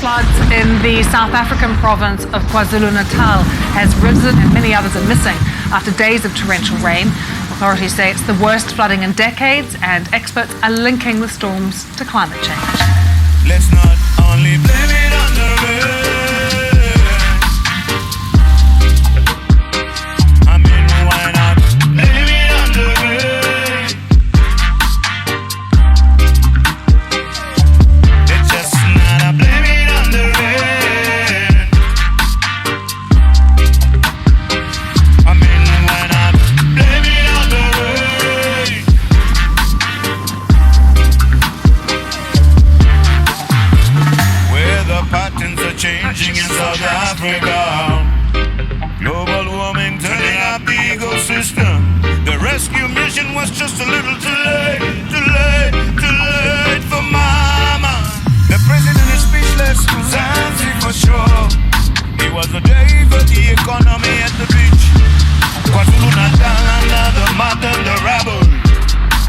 floods in the South African province of Kwazulu Natal has risen and many others are missing after days of torrential rain. Authorities say it's the worst flooding in decades, and experts are linking the storms to climate change. Let's not only blame it on the rain. I mean, why not blame it on the rain? Let's just not blame it on the rain. I mean, why not blame it on the rain? Weather patterns are changing in South Africa. Global warming turning up the ecosystem. The rescue mission was just a little too late for mama. The president is speechless, Zanzi for sure. It was a day for the economy at the beach. Kwazulu Natal under the mud and the rubble.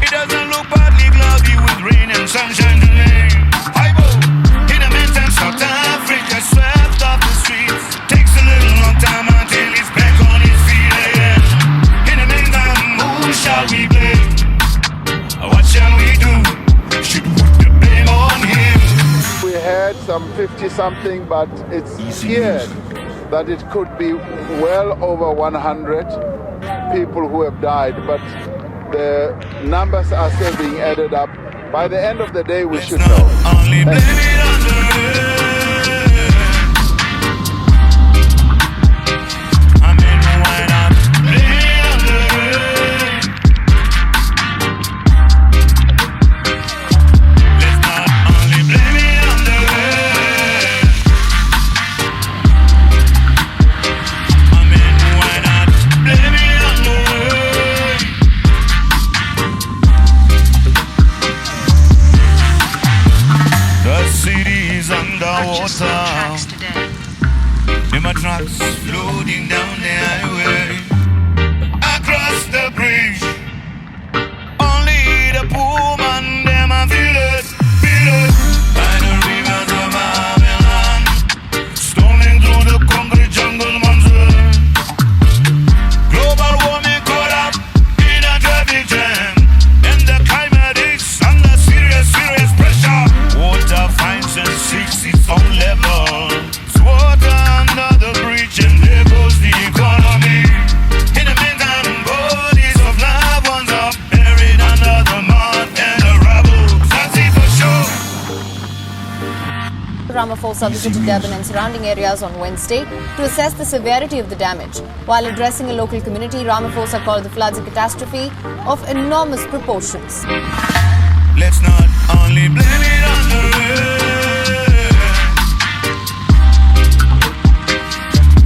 It doesn't look partly cloudy with rain and sunshine today. Hi-bo. In the meantime, South Africa swept off the streets. Takes a little long time until he's back on his feet again. In the meantime, who shall we blame? What shall we do? Should we put the blame on him? We had some 50-something, but it's feared that it could be well over 100 people who have died. But the numbers are still being added up. By the end of the day, we should know. Only blame it on the rain. I mean, why not blame it on the rain? Let's not only blame it on the rain. I mean, why not blame it on the rain? The city is underwater. Them a trucks floating down the highway. Across the bridge, only the poor man them a feel it. By the rivers of Babylon, storming through the concrete jungle monsoon. Global warming caught up in a traffic jam, and the climate is under serious pressure. Water finds and seeks its own level. It's water under the bridge, and there goes the economy. In the meantime, bodies of loved ones are buried under the mud and the rubble. That's it for sure. Ramaphosa visited Durban and surrounding areas on Wednesday to assess the severity of the damage. While addressing a local community, Ramaphosa called the floods a catastrophe of enormous proportions. Let's not only blame it on the rain.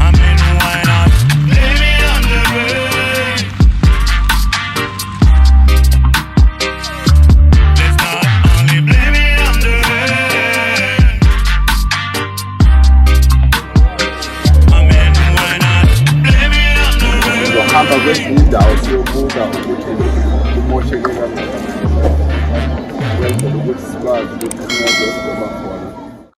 I mean, why not blame it on the rain? Let's not only blame it on the rain. I mean, why not blame it on the rain? Uzohamba kwezinye indawo siyobuka ukuthi kumosheke kanjani. Ukwenzela ukuthi sikwazi ukuthi singaze sibe khona.